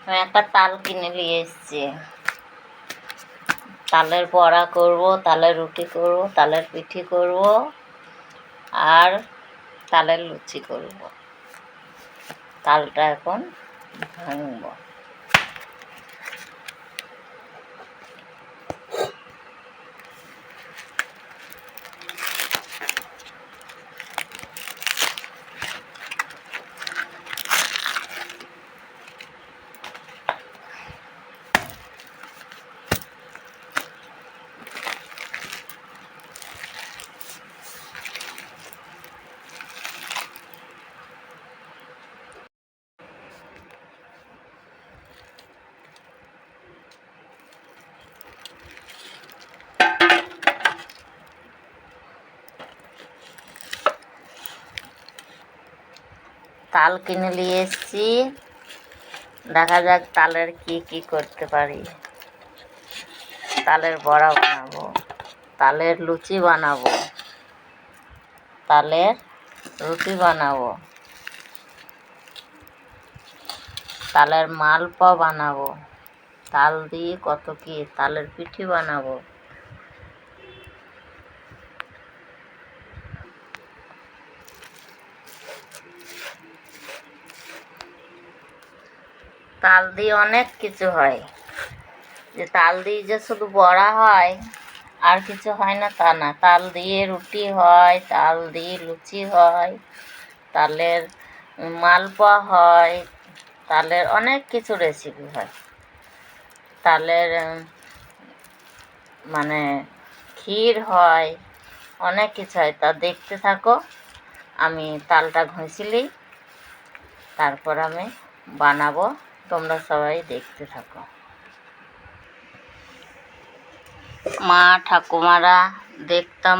আমি একটা তাল কিনে নিয়ে এসেছি। তালের বড়া করব, তালের রুটি করব, তালের পিঠে করব, আর তালের লুচি করব। তালটা এখন ভাঙব। তাল কিনে নিয়ে এসেছি, দেখা যাক তালের কি করতে পারি। তালের বড়া বানাবো, তালের লুচি বানাবো, তালের রুটি বানাবো, তালের মালপোয়া বানাবো, তাল দিয়ে কত কি, তালের পিঠে বানাবো। তাল দিয়ে অনেক কিছু হয়, যে তাল দিয়ে যে শুধু বড়া হয় আর কিছু হয় না তা না। তাল দিয়ে রুটি হয়, তাল দিয়ে লুচি হয়, তালের মালপোয়া হয়, তালের অনেক কিছু রেসিপি হয়। তালের মানে ক্ষীর হয়, অনেক কিছু হয়। তা দেখতে থাকো, আমি তালটা ঘষিলি, তারপর আমি বানাবো, তোমরা সবাই দেখতে থাকো। মা ঠাকুমারা দেখতাম,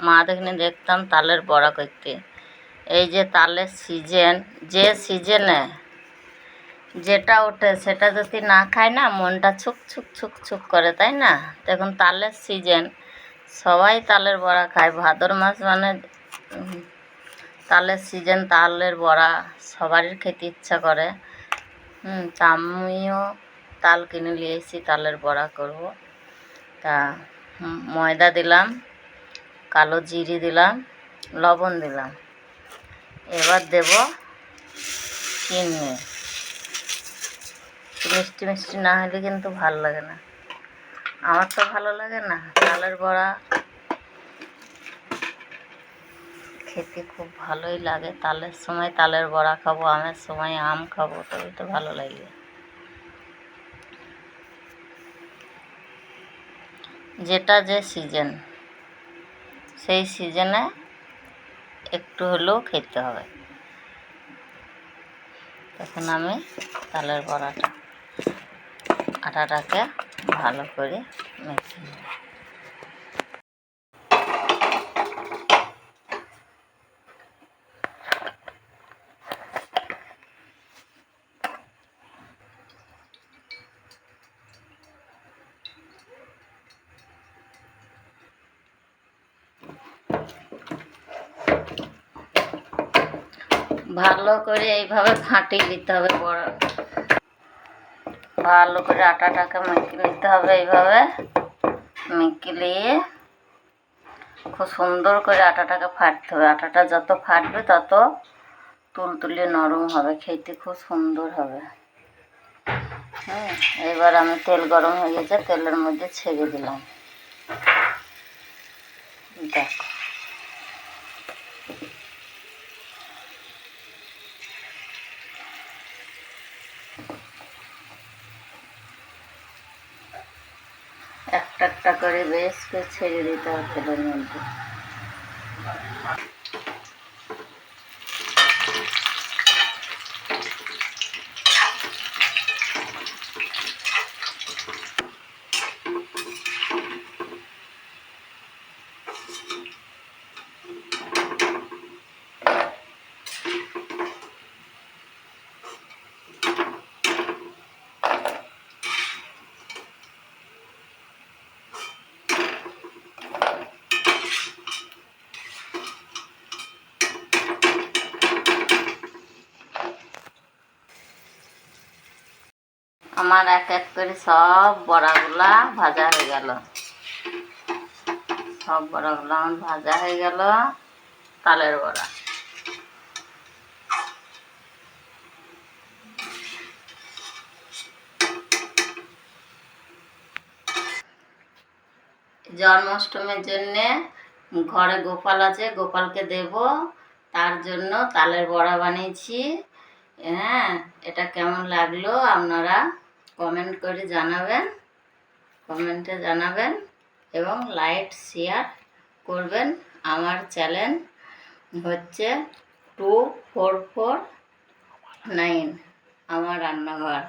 মা দেখতাম তালের বড়া করতে। এই যে তালের সিজন, যে সিজনে যেটা ওঠে সেটা যদি না খায় না, মনটা ছুক ছুক ছুক ছুক করে, তাই না? তখন তালের সিজন, সবাই তালের বড়া খায়। ভাদর মাস মানে তালের সিজন, তালের বড়া সবারই খেতে ইচ্ছা করে। তা আমিও তাল কিনে নিয়ে এসেছি, তালের বড়া করব। তা ময়দা দিলাম, কালো জিরে দিলাম, লবণ দিলাম, এবার দেব চিনি। মিষ্টি মিষ্টি না হলে কিন্তু ভালো লাগে না, আমার তো ভালো লাগে না। তালের বড়া খেতে খুব ভালোই লাগে। তালের সময় তালের বড়া খাবো, আমের সময় আম খাবো, তবে তো ভালো লাগবে। যেটা যে সিজন, সেই সিজনে একটু হলেও খেতে হবে। তখন আমি তালের বড়াটা, আটাটাকে ভালো করে মেখে নেব। ভালো করে এইভাবে ফাটিয়ে দিতে হবে বড়া, ভালো করে আটাটাকে মেখে নিতে হবে। এইভাবে মেখে নিয়ে খুব সুন্দর করে আটাটাকে ফাটতে হবে। আটাটা যত ফাটবে তত তুলতুলে নরম হবে, খেতে খুব সুন্দর হবে। এবার আমি তেল গরম হয়ে গেছে, তেলের মধ্যে ছেড়ে দিলাম। দেখো, একটা একটা করে বেশ করে ছেড়ে দিতে হবে তেলের মধ্যে। আমার এক এক করে সব বড়াগুলা ভাজা হয়ে গেল। সব বড়াগুলো আমার ভাজা হয়ে গেল। তালের বড়া জন্মাষ্টমীর জন্যে ঘরে গোপাল আছে, গোপালকে দেব, তার জন্য তালের বড়া বানিয়েছি। হ্যাঁ, এটা কেমন লাগলো আপনারা কমেন্ট করে জানাবেন, কমেন্টে জানাবেন এবং লাইক শেয়ার করবেন। আমার চ্যানেল হচ্ছে 2449 আমার রান্নাঘর।